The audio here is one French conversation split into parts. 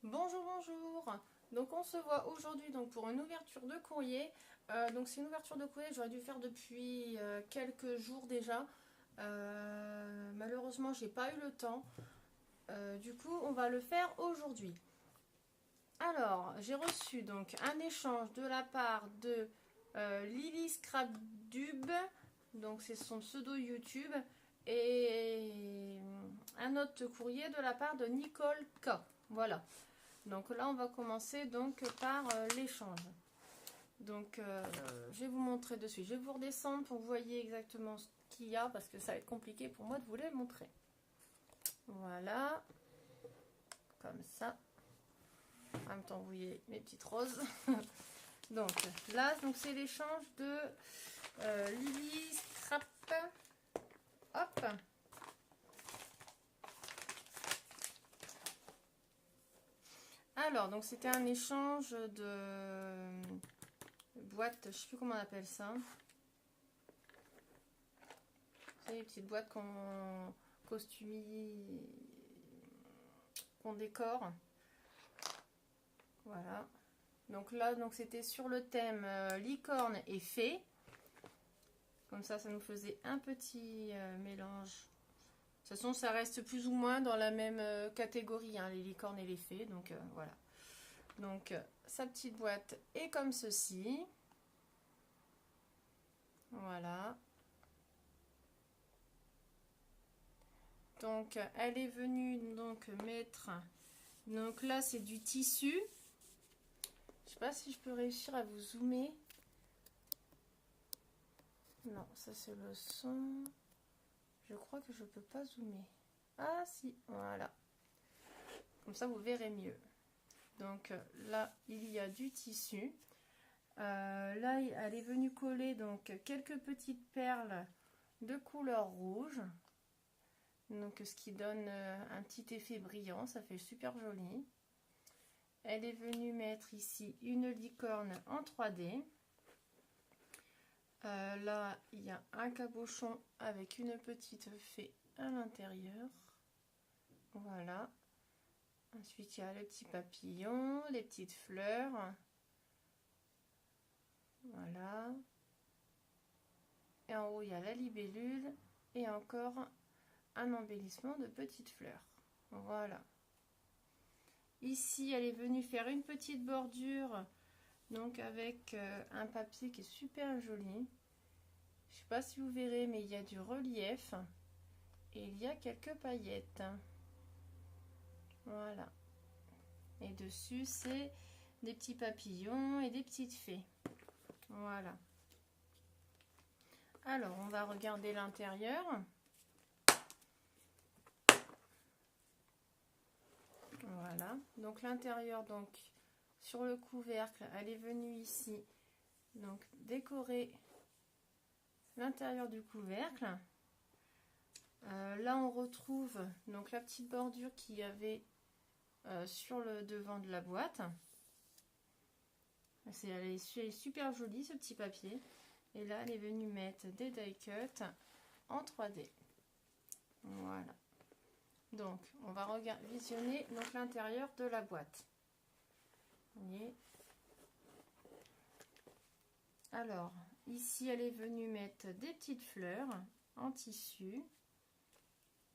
Bonjour, bonjour. Donc on se voit aujourd'hui donc pour une ouverture de courrier. Donc c'est une ouverture de courrier que j'aurais dû faire depuis quelques jours déjà. Malheureusement, j'ai pas eu le temps. Du coup, on va le faire aujourd'hui. Alors, j'ai reçu donc un échange de la part de Lily Scrapdub, donc c'est son pseudo YouTube, et un autre courrier de la part de Nicole K. Voilà. Donc là, on va commencer donc par l'échange. Donc, je vais vous montrer dessus. Je vais vous redescendre pour que vous voyez exactement ce qu'il y a parce que ça va être compliqué pour moi de vous les montrer. Voilà. Comme ça. En même temps, vous voyez mes petites roses. Donc là, donc c'est l'échange de Lily Scrap. Hop. Alors, donc c'était un échange de boîtes, je sais plus comment on appelle ça. C'est les petites boîtes qu'on costume, qu'on décore. Voilà. Donc là, donc c'était sur le thème licorne et fée. Comme ça nous faisait un petit mélange. De toute façon, ça reste plus ou moins dans la même catégorie, hein, les licornes et les fées. Donc voilà. Donc sa petite boîte est comme ceci. Voilà. Donc elle est venue donc mettre. Donc là c'est du tissu. Je sais pas si je peux réussir à vous zoomer. Non, ça c'est le son. Je crois que je peux pas zoomer. Ah si, voilà. Comme ça vous verrez mieux. Donc là il y a du tissu. Là elle est venue coller donc quelques petites perles de couleur rouge. Donc ce qui donne un petit effet brillant, ça fait super joli. Elle est venue mettre ici une licorne en 3D. Là il y a un cabochon avec une petite fée à l'intérieur. Voilà. Ensuite il y a les petits papillons, les petites fleurs. Voilà. Et en haut il y a la libellule et encore un embellissement de petites fleurs. Voilà. Ici, elle est venue faire une petite bordure, donc avec un papier qui est super joli. Je sais pas si vous verrez, mais il y a du relief et il y a quelques paillettes. Voilà. Et dessus, c'est des petits papillons et des petites fées. Voilà. Alors, on va regarder l'intérieur. Voilà, donc l'intérieur, donc sur le couvercle, elle est venue ici, donc décorer l'intérieur du couvercle. Là on retrouve donc la petite bordure qu'il y avait sur le devant de la boîte. Elle est super jolie, ce petit papier. Et là elle est venue mettre des die cuts en 3D. Voilà. Donc, on va visionner l'intérieur de la boîte. Vous voyez. Alors, ici, elle est venue mettre des petites fleurs en tissu.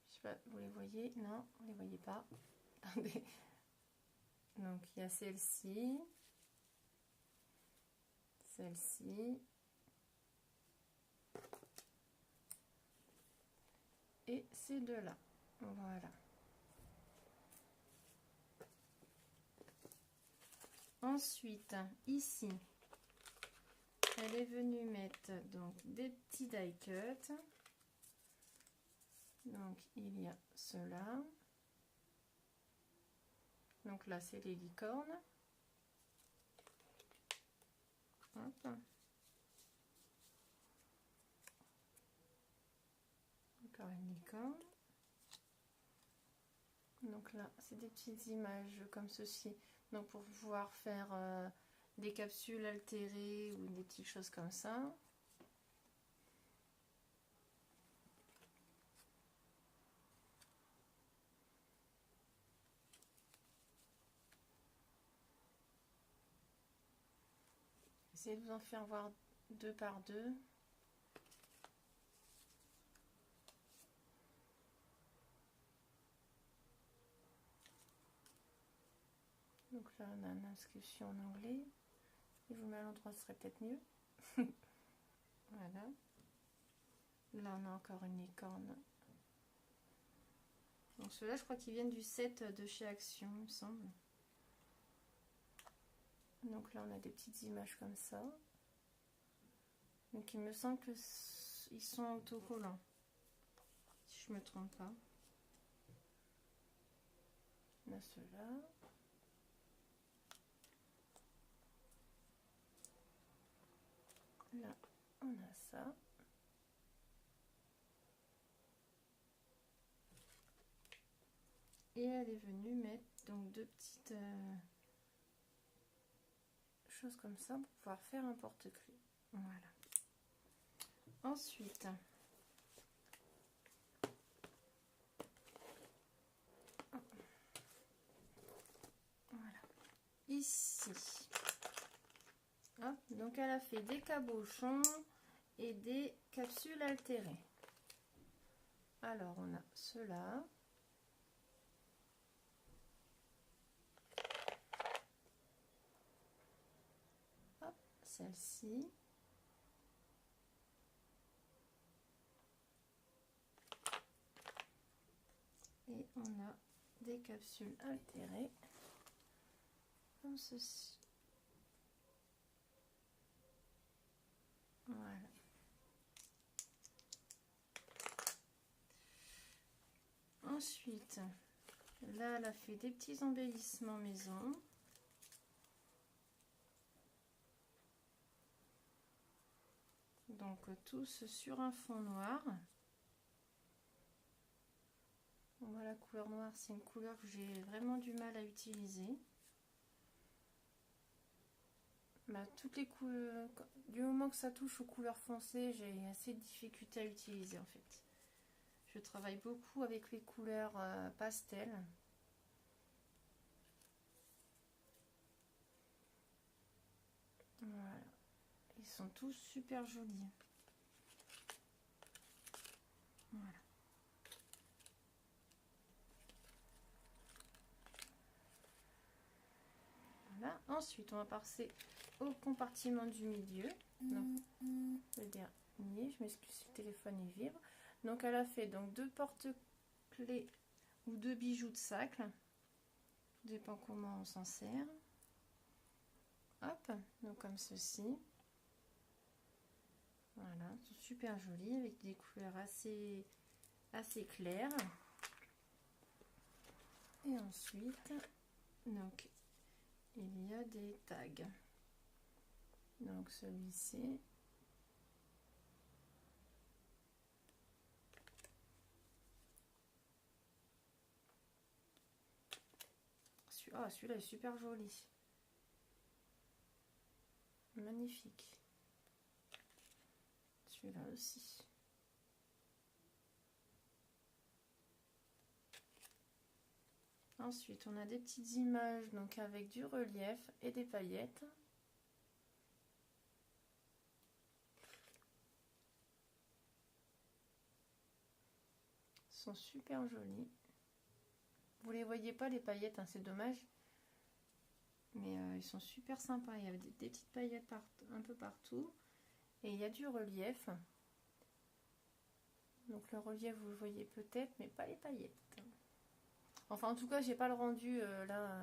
Je sais pas, vous les voyez? Non, vous les voyez pas. Attendez. Donc, il y a celle-ci. Celle-ci. Et ces deux-là. Voilà. Ensuite, ici, elle est venue mettre donc des petits die cuts. Donc, il y a cela. Donc là, c'est les licornes. Hop. Encore une licorne. Donc là, c'est des petites images comme ceci. Donc pour pouvoir faire des capsules altérées ou des petites choses comme ça. Essayez de vous en faire voir 2 par 2. Donc là, on a une inscription en anglais. Si je vous mets à l'endroit, ce serait peut-être mieux. Voilà. Là, on a encore une licorne. Donc ceux-là, je crois qu'ils viennent du set de chez Action, il me semble. Donc là, on a des petites images comme ça. Donc il me semble que ils sont autocollants, si je me trompe pas. On a ceux-là. Là, on a ça. Et elle est venue mettre donc 2 petites choses comme ça pour pouvoir faire un porte-clés. Voilà. Ensuite, voilà. Ici. Hop, donc elle a fait des cabochons et des capsules altérées. Alors on a ceux-là. Hop, celle-ci. Et on a des capsules altérées comme ceci. Voilà. Ensuite, là, elle a fait des petits embellissements maison. Donc, tous sur un fond noir. Bon, la couleur noire, c'est une couleur que j'ai vraiment du mal à utiliser. Bah, toutes les couleurs, du moment que ça touche aux couleurs foncées, j'ai assez de difficultés à utiliser en fait. Je travaille beaucoup avec les couleurs pastel. Voilà. Ils sont tous super jolis. Voilà. Voilà. Ensuite, on va passer au compartiment du milieu. Donc, le dernier, je m'excuse si le téléphone il vibre. Donc, elle a fait donc 2 porte-clés ou 2 bijoux de sac. Tout dépend comment on s'en sert. Hop, donc comme ceci. Voilà, ils sont super jolis avec des couleurs assez claires. Et ensuite, donc il y a des tags. Donc celui-ci. Celui-là est super joli. Magnifique. Celui-là aussi. Ensuite, on a des petites images donc avec du relief et des paillettes. Ils sont super jolis. Vous les voyez pas les paillettes, hein, c'est dommage. Mais ils sont super sympas. Il y a des petites paillettes un peu partout. Et il y a du relief. Donc le relief, vous le voyez peut-être, mais pas les paillettes. Enfin, en tout cas, j'ai pas le rendu là.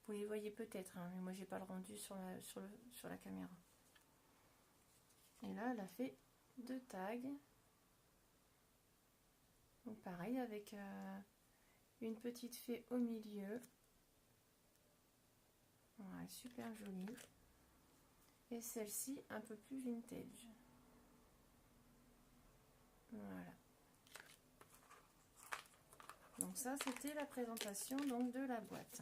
Vous les voyez peut-être, hein, mais moi, j'ai pas le rendu sur la caméra. Et là, elle a fait 2 tags. Donc pareil, avec une petite fée au milieu. Voilà, super jolie. Et celle-ci, un peu plus vintage. Voilà. Donc ça, c'était la présentation donc de la boîte.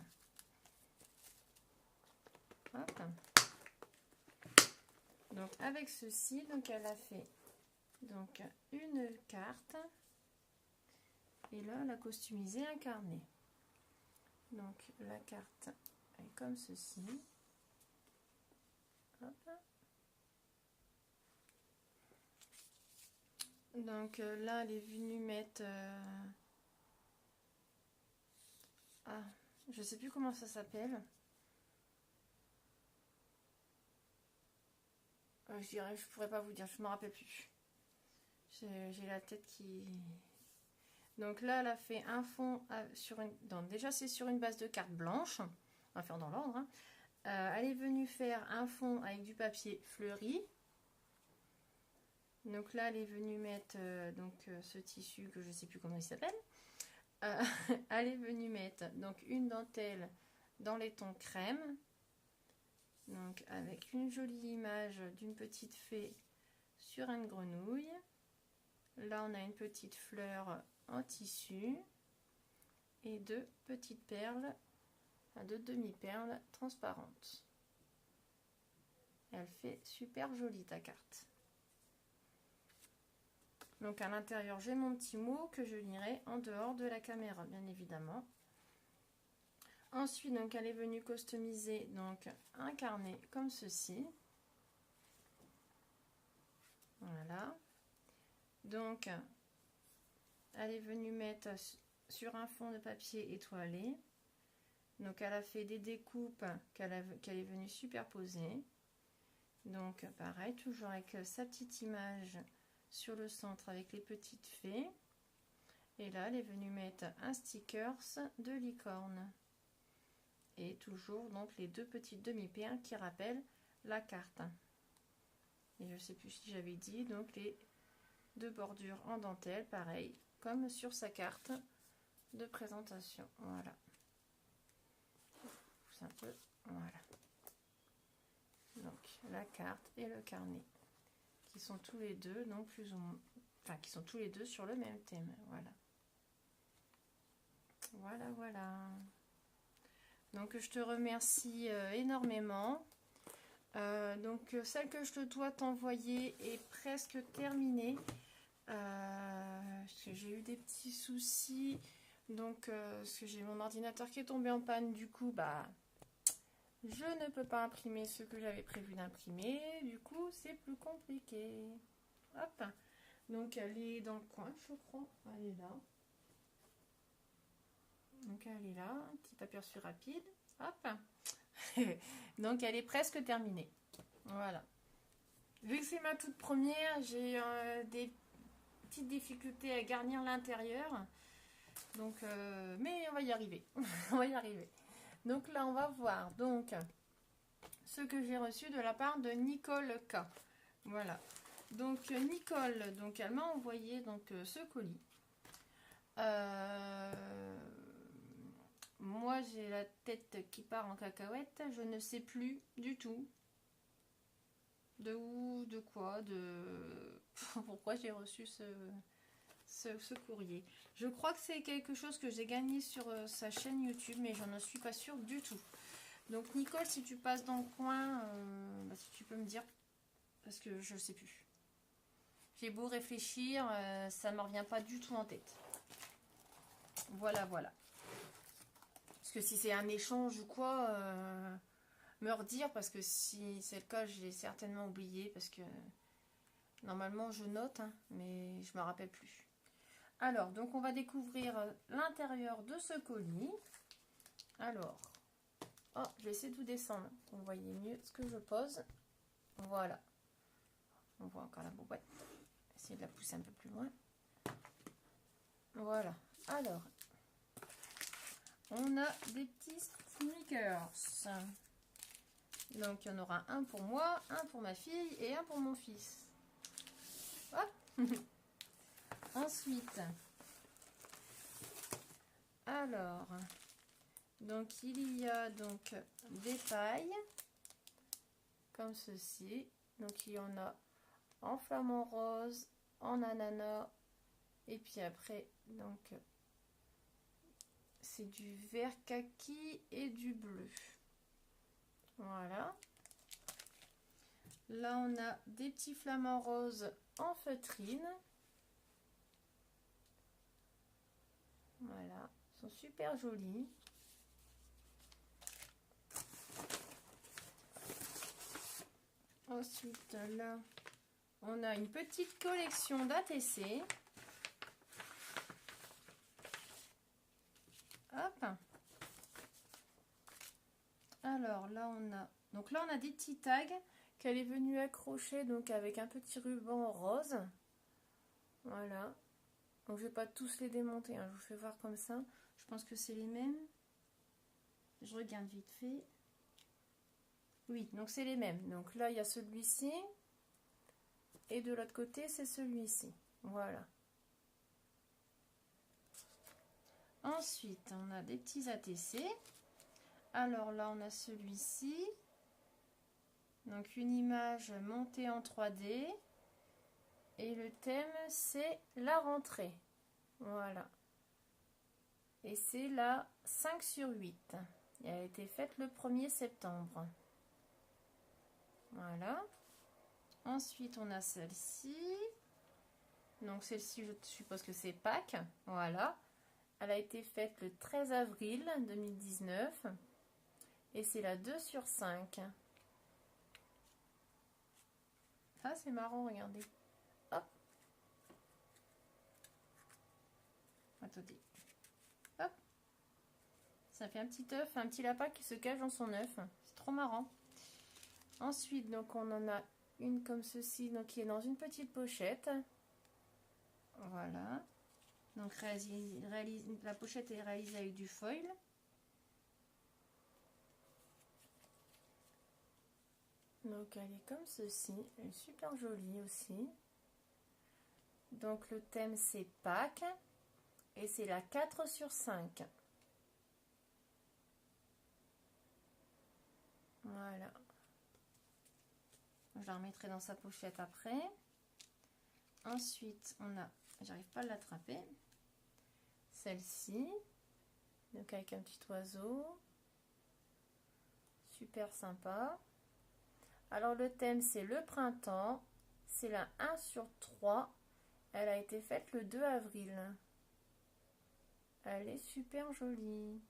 Hop. Donc avec ceci, donc elle a fait donc une carte. Et là, elle a customisé un carnet. Donc la carte est comme ceci. Hop. Donc là, elle est venue mettre... Ah, je sais plus comment ça s'appelle. Je pourrais pas vous dire, je me rappelle plus. J'ai la tête qui... Donc là, elle a fait un fond sur une... Donc déjà, c'est sur une base de carte blanche. On va faire dans l'ordre. Hein. Elle est venue faire un fond avec du papier fleuri. Donc là, elle est venue mettre ce tissu que je ne sais plus comment il s'appelle. Elle est venue mettre donc une dentelle dans les tons crème. Donc avec une jolie image d'une petite fée sur une grenouille. Là, on a une petite fleur en tissu et deux petites perles, deux demi-perles transparentes. Elle fait super jolie ta carte. Donc à l'intérieur, j'ai mon petit mot que je lirai en dehors de la caméra, bien évidemment. Ensuite, donc elle est venue customiser donc un carnet comme ceci. Voilà. Donc elle est venue mettre sur un fond de papier étoilé. Donc elle a fait des découpes qu'elle est venue superposer. Donc pareil, toujours avec sa petite image sur le centre avec les petites fées. Et là, elle est venue mettre un stickers de licorne. Et toujours donc les deux petites demi-perles qui rappellent la carte. Et je sais plus si j'avais dit, donc les deux bordures en dentelle, pareil, comme sur sa carte de présentation. Voilà. Un peu, voilà. Donc la carte et le carnet, qui sont tous les deux, donc plus ou moins, enfin qui sont tous les deux sur le même thème. Voilà. Voilà, voilà. Donc je te remercie énormément. Donc celle que je dois t'envoyer est presque terminée. J'ai eu des petits soucis. Donc parce que j'ai mon ordinateur qui est tombé en panne. Du coup, bah je ne peux pas imprimer ce que j'avais prévu d'imprimer. Du coup, c'est plus compliqué. Hop. Donc elle est dans le coin, je crois. Elle est là. Donc elle est là, un petit aperçu rapide. Hop. Donc elle est presque terminée. Voilà. Vu que c'est ma toute première, j'ai des petites difficultés à garnir l'intérieur. Donc, mais on va y arriver. On va y arriver. Donc là, on va voir donc ce que j'ai reçu de la part de Nicole K. Voilà. Donc Nicole, donc elle m'a envoyé donc ce colis. Moi, j'ai la tête qui part en cacahuète. Je ne sais plus du tout de où, de quoi, de pourquoi j'ai reçu ce courrier. Je crois que c'est quelque chose que j'ai gagné sur sa chaîne YouTube, mais je n'en suis pas sûre du tout. Donc Nicole, si tu passes dans le coin, si tu peux me dire, parce que je ne sais plus. J'ai beau réfléchir, ça ne me revient pas du tout en tête. Voilà, voilà. Parce que si c'est un échange ou quoi, me redire, parce que si c'est le cas, je l'ai certainement oublié, parce que normalement je note, hein, mais je me rappelle plus. Alors, donc on va découvrir l'intérieur de ce colis. Alors, oh, je vais essayer de vous descendre, vous voyez mieux ce que je pose. Voilà. On voit encore la boîte. Essayer de la pousser un peu plus loin. Voilà. Alors, on a des petits sneakers. Donc, il y en aura un pour moi, un pour ma fille et un pour mon fils. Hop. Ensuite, alors, donc il y a donc des pailles comme ceci. Donc il y en a en flamant rose, en ananas, et puis après donc c'est du vert kaki et du bleu. Voilà. Là on a des petits flamants roses en feutrine. Voilà, ils sont super jolis. Ensuite, là, on a une petite collection d'ATC. Hop. Alors là, on a des petits tags qu'elle est venue accrocher donc avec un petit ruban rose. Voilà. Donc je vais pas tous les démonter, hein. Je vous fais voir comme ça. Je pense que c'est les mêmes. Je regarde vite fait. Oui, donc c'est les mêmes. Donc là, il y a celui-ci. Et de l'autre côté, c'est celui-ci. Voilà. Ensuite, on a des petits ATC. Alors là, on a celui-ci. Donc une image montée en 3D. Et le thème, c'est la rentrée. Voilà. Et c'est la 5/8. Elle a été faite le 1er septembre. Voilà. Ensuite, on a celle-ci. Donc celle-ci, je suppose que c'est Pâques. Voilà. Elle a été faite le 13 avril 2019. Et c'est la 2/5. Ah, c'est marrant, regardez. Hop. Attendez. Hop. Ça fait un petit œuf, un petit lapin qui se cache dans son œuf. C'est trop marrant. Ensuite, donc on en a une comme ceci, donc qui est dans une petite pochette. Voilà. Donc la pochette est réalisée avec du foil. Donc elle est comme ceci, elle est super jolie aussi. Donc le thème c'est Pâques et c'est la 4/5. Voilà. Je la remettrai dans sa pochette après. Ensuite on a, j'arrive pas à l'attraper, celle-ci, donc avec un petit oiseau, super sympa. Alors le thème c'est le printemps, c'est la 1/3, elle a été faite le 2 avril. Elle est super jolie.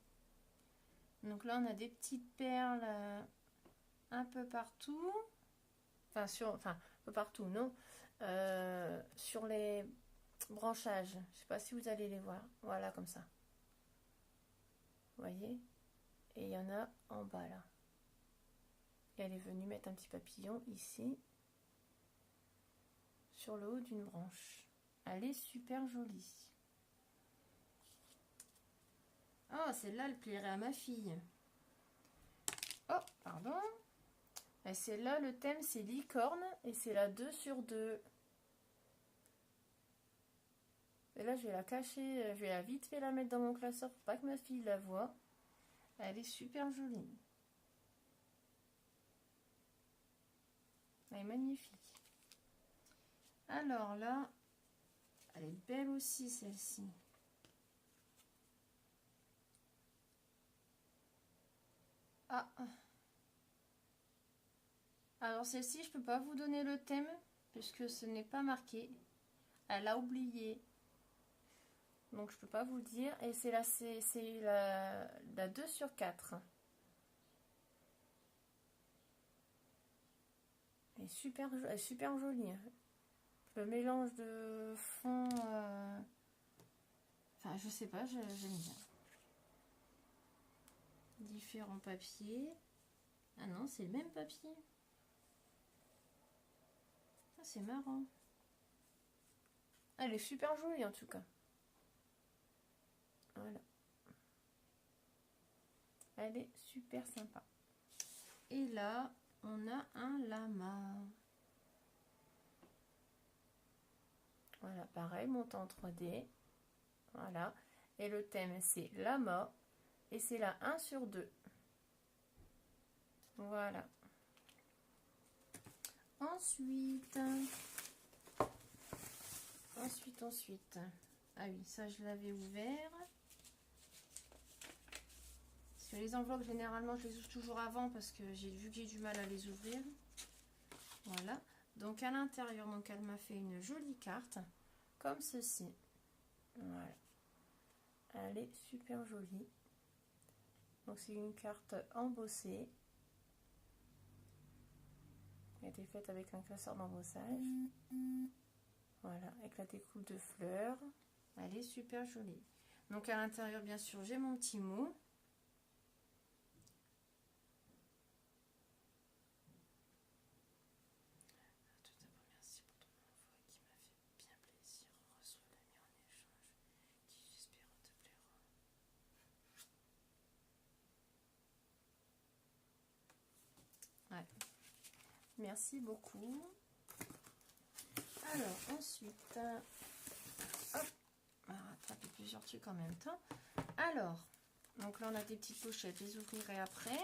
Donc là on a des petites perles un peu partout, enfin un peu partout non, sur les branchages, je sais pas si vous allez les voir, voilà comme ça. Vous voyez, et il y en a en bas là. Et elle est venue mettre un petit papillon ici sur le haut d'une branche. Elle est super jolie. Oh, celle-là, elle plairait à ma fille. Oh, pardon. Et celle-là, le thème, c'est licorne et c'est la 2/2. Et là, je vais la cacher, je vais la vite fait la mettre dans mon classeur pour pas que ma fille la voie. Elle est super jolie. Elle est magnifique. Alors là, elle est belle aussi celle-ci. Ah. Alors celle-ci, je peux pas vous donner le thème puisque ce n'est pas marqué. Elle a oublié. Donc je peux pas vous le dire. Et c'est la 2/4. Elle est super jolie. Le mélange de fond, enfin je sais pas, j'aime bien. Différents papiers. Ah non, c'est le même papier. Ah, c'est marrant. Elle est super jolie en tout cas. Voilà. Elle est super sympa. Et là, on a un lama. Voilà, pareil, montant en 3D. Voilà. Et le thème, c'est lama. Et c'est la 1/2. Voilà. Ensuite. Ah oui, ça, je l'avais ouvert. Parce que les enveloppes, généralement, je les ouvre toujours avant parce que j'ai vu que j'ai du mal à les ouvrir. Voilà. Donc, à l'intérieur, donc elle m'a fait une jolie carte. Comme ceci. Voilà. Elle est super jolie. Donc c'est une carte embossée. a été faite avec un classeur d'embossage. Voilà, avec la découpe de fleurs. Elle est super jolie. Donc à l'intérieur, bien sûr, j'ai mon petit mot. Merci beaucoup. Alors ensuite, hop, on va rattraper plusieurs trucs en même temps. Alors, donc là on a des petites pochettes, je les ouvrirai après.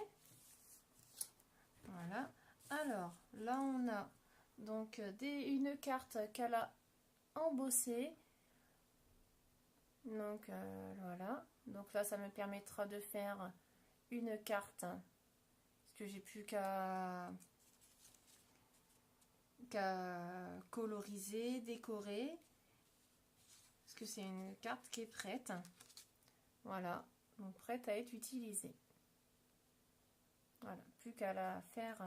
Voilà. Alors là on a donc une carte qu'elle a embossée. Donc voilà. Donc là ça me permettra de faire une carte. Parce que j'ai plus qu'à coloriser, décorer, parce que c'est une carte qui est prête. Voilà, donc prête à être utilisée. Voilà, plus qu'à la faire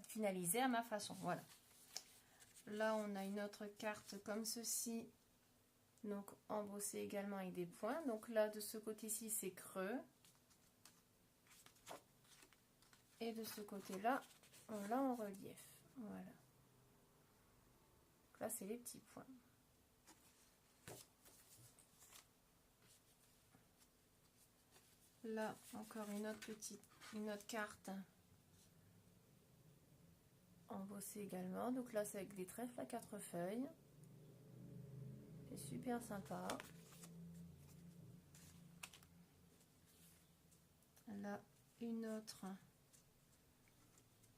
finaliser à ma façon. Voilà. Là, on a une autre carte comme ceci, donc embossée également avec des points. Donc là, de ce côté-ci, c'est creux. Et de ce côté-là, on l'a en relief. Voilà. Là, c'est les petits points. Là, encore une autre carte embossée également. Donc là, c'est avec des trèfles à 4 feuilles. C'est super sympa. Là, une autre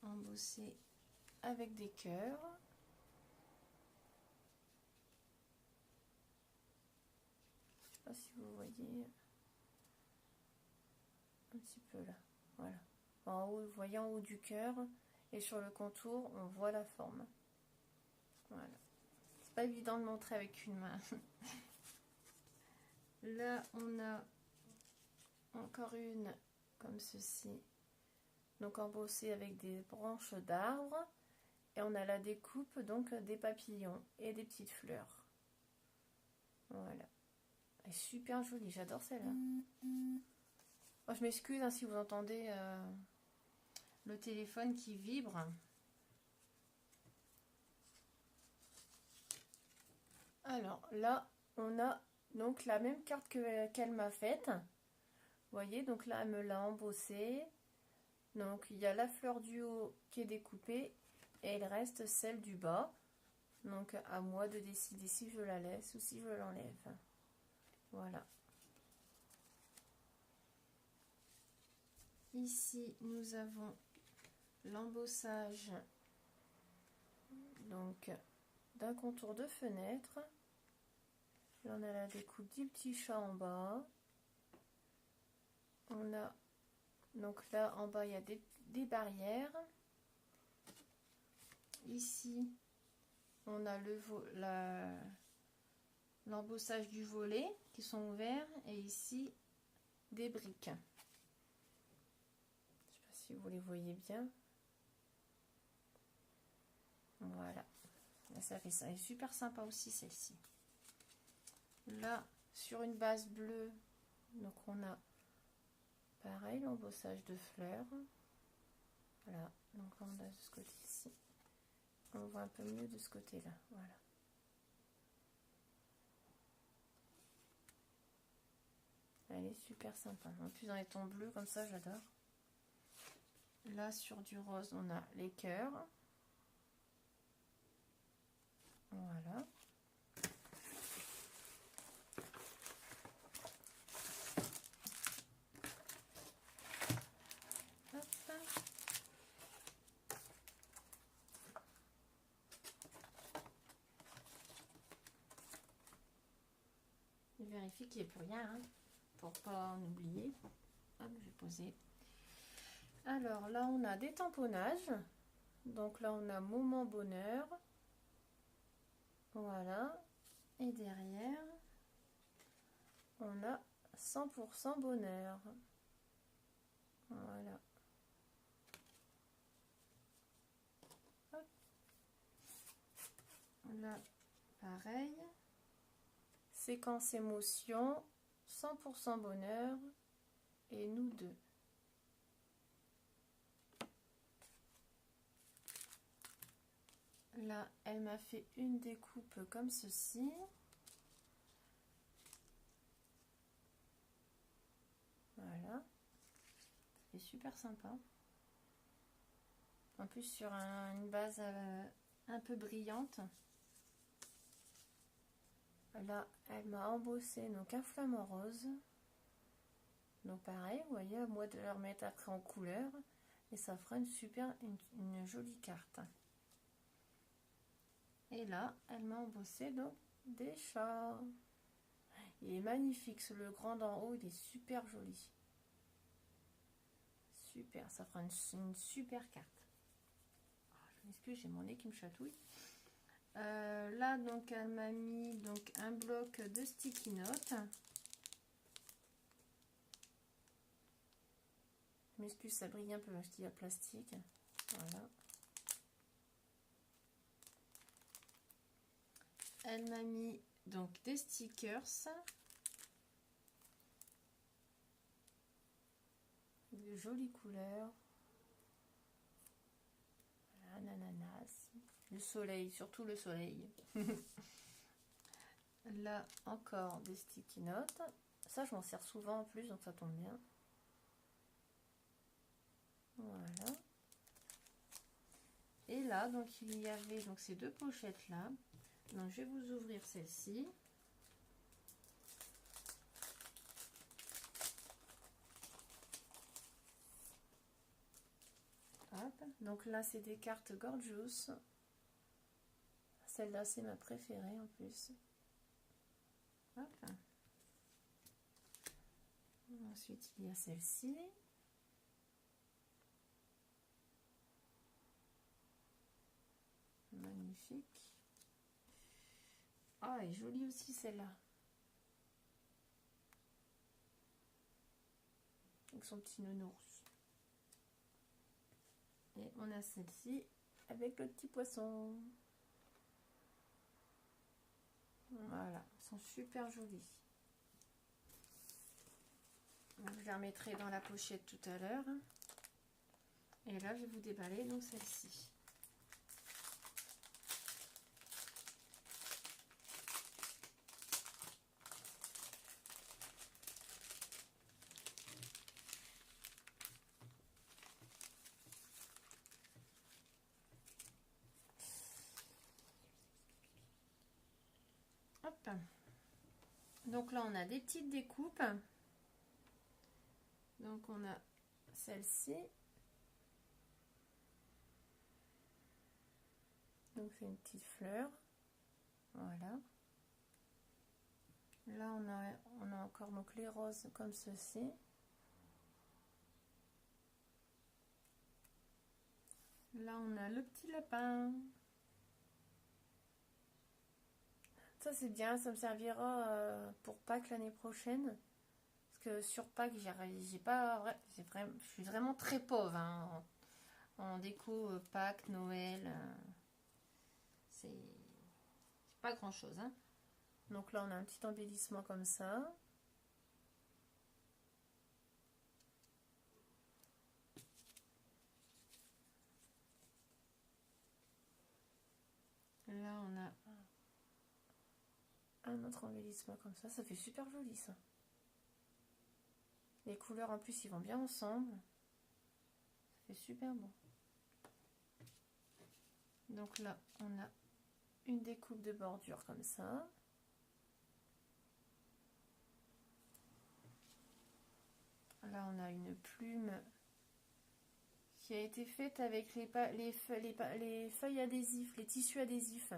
embossée avec des cœurs. Je sais pas si vous voyez un petit peu là. Voilà. En haut, vous voyez en haut du cœur et sur le contour, on voit la forme. Voilà. C'est pas évident de montrer avec une main. Là, on a encore une comme ceci. Donc embossée avec des branches d'arbres. Et on a la découpe donc des papillons et des petites fleurs. Voilà. Elle est super jolie, j'adore celle-là. Oh, je m'excuse hein, si vous entendez le téléphone qui vibre. Alors là, on a donc la même carte qu'elle m'a faite. Vous voyez, donc là, elle me l'a embossée. Donc il y a la fleur du haut qui est découpée et il reste celle du bas. Donc à moi de décider si je la laisse ou si je l'enlève. Voilà. Ici, nous avons l'embossage donc d'un contour de fenêtre. Là, on a la découpe du petit chat en bas. On a donc là en bas, il y a des barrières. Ici, on a l'embossage du volet qui sont ouverts et ici des briques. Si vous les voyez bien, voilà, là, ça fait ça. Elle est super sympa aussi celle-ci. Là sur une base bleue, donc on a pareil l'embossage de fleurs. Voilà, donc là on a de ce côté-ci, on voit un peu mieux de ce côté-là. Voilà. Elle est super sympa. En plus dans les tons bleus comme ça, j'adore. Là, sur du rose, on a les cœurs. Voilà. Hop. Je vérifie qu'il n'y ait plus rien, hein, pour pas en oublier. Hop, je vais poser. Alors là, on a des tamponnages. Donc là, on a moment bonheur. Voilà. Et derrière, on a 100% bonheur. Voilà. Hop. pareil. Séquence émotion, 100% bonheur et nous deux. Là, elle m'a fait une découpe comme ceci. Voilà. C'est super sympa. En plus sur une base un peu brillante. Là, elle m'a embossé donc un flamant rose. Donc pareil, vous voyez, à moi de le remettre après en couleur. Et ça fera une jolie carte. Et là, elle m'a embossé donc des chats. Il est magnifique, le grand d'en haut, il est super joli. Super, ça fera une super carte. Je m'excuse, j'ai mon nez qui me chatouille. Là, donc, elle m'a mis donc un bloc de sticky notes. Je m'excuse, ça brille un peu parce qu'il y a plastique. Voilà. Elle m'a mis donc des stickers. De jolies couleurs. Un ananas. Le soleil, surtout le soleil. Là, encore des sticky notes. Ça, je m'en sers souvent en plus, donc ça tombe bien. Voilà. Et là, donc il y avait donc ces deux pochettes là. Donc je vais vous ouvrir celle-ci. Donc là, c'est des cartes Gorgeous. Celle-là, c'est ma préférée en plus. Hop. Ensuite, il y a celle-ci. Magnifique. Ah, elle est jolie aussi celle-là. Avec son petit nounours. Et on a celle-ci avec le petit poisson. Voilà, elles sont super jolies. Je les remettrai dans la pochette tout à l'heure. Et là, je vais vous déballer donc celle-ci. Hop. Donc là, on a des petites découpes. Donc on a celle-ci. Donc c'est une petite fleur. Voilà. Là on a encore donc les roses comme ceci. Là on a le petit lapin. Ça c'est bien, ça me servira pour Pâques l'année prochaine. Parce que sur Pâques j'ai pas, je suis vraiment très pauvre hein, en déco Pâques, Noël. C'est pas grand chose hein. Donc là on a un petit embellissement comme ça. Là on a un autre embellissement comme ça fait super joli ça. Les couleurs en plus ils vont bien ensemble. Ça fait super beau. Donc là on a une découpe de bordure comme ça. Là on a une plume qui a été faite avec les feuilles adhésifs, les tissus adhésifs.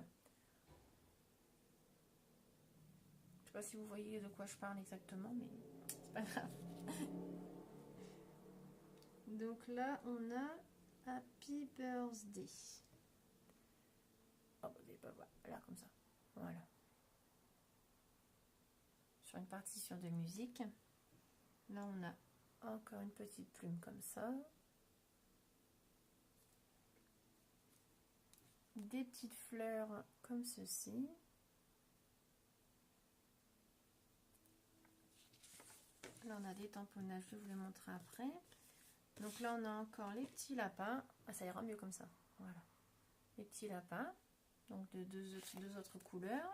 Je sais pas si vous voyez de quoi je parle exactement, mais c'est pas grave. Donc là on a Happy Birthday. Oh, là comme ça. Voilà. Sur une partition de musique. Là on a encore une petite plume comme ça. Des petites fleurs comme ceci. Là, on a des tamponnages, je vais vous les montrer après. Donc là, on a encore les petits lapins. Ah, ça ira mieux comme ça. Voilà. Les petits lapins. Donc de deux autres couleurs.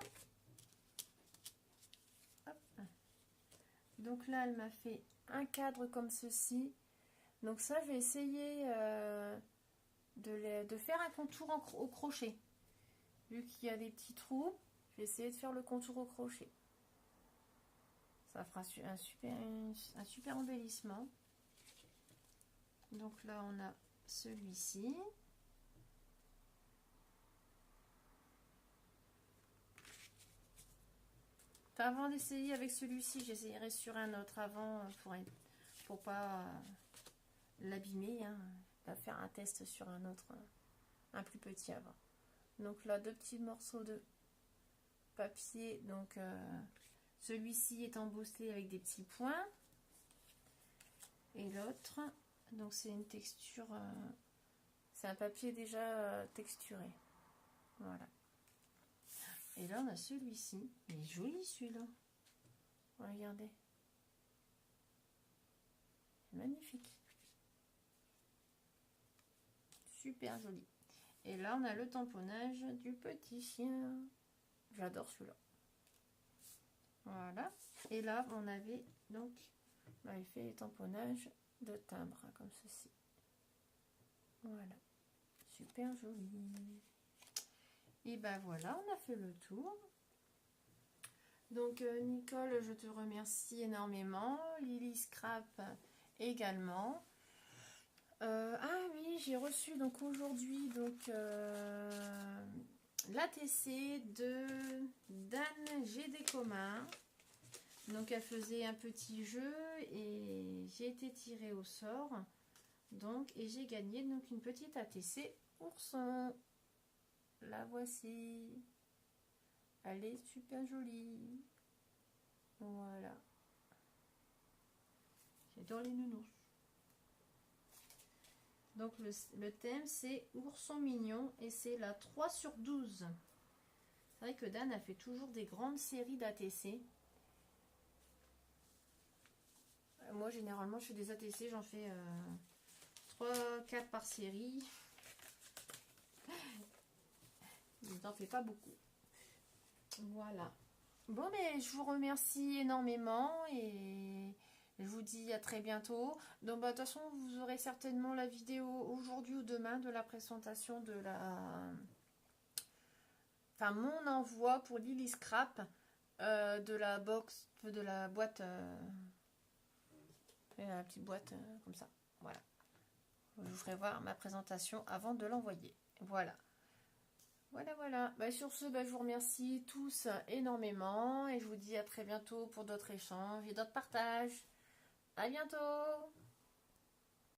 Hop. Donc là, elle m'a fait un cadre comme ceci. Donc ça, je vais essayer de faire un contour au crochet. Vu qu'il y a des petits trous, je vais essayer de faire le contour au crochet. Ça fera un super embellissement. Donc là, on a celui-ci. Enfin, avant d'essayer avec celui-ci, j'essayerai sur un autre avant pour pas l'abîmer. Hein, pas faire un test sur un autre, un plus petit avant. Donc là, deux petits morceaux de papier. Donc celui-ci est embossé avec des petits points. Et l'autre, donc c'est une texture, c'est un papier déjà texturé. Voilà. Et là, on a celui-ci. Il est joli celui-là. Regardez. Magnifique. Super joli. Et là, on a le tamponnage du petit chien. J'adore celui-là. Voilà. Et là, on avait donc, on avait fait les tamponnages de timbre, hein, comme ceci. Voilà. Super joli. Et ben voilà, on a fait le tour. Donc Nicole, je te remercie énormément. Lily Scrap également. Ah oui, j'ai reçu donc aujourd'hui donc l'ATC de d'Anne GD Commun. Donc elle faisait un petit jeu et j'ai été tirée au sort. Donc et j'ai gagné donc une petite ATC ourson. La voici. Elle est super jolie. Voilà. J'adore les nounours. Donc le thème c'est ourson mignon et c'est la 3/12. C'est vrai que Dan a fait toujours des grandes séries d'ATC. Moi généralement je fais des ATC, j'en fais 3-4 par série. Je n'en fais pas beaucoup. Voilà. Bon, mais je vous remercie énormément et je vous dis à très bientôt. Donc, bah, de toute façon, vous aurez certainement la vidéo aujourd'hui ou demain de la présentation de enfin, mon envoi pour Lily Scrap de la boîte, la petite boîte comme ça. Voilà. Je vous ferai voir ma présentation avant de l'envoyer. Voilà. Voilà. Bah, sur ce, bah, je vous remercie tous énormément et je vous dis à très bientôt pour d'autres échanges et d'autres partages. À bientôt!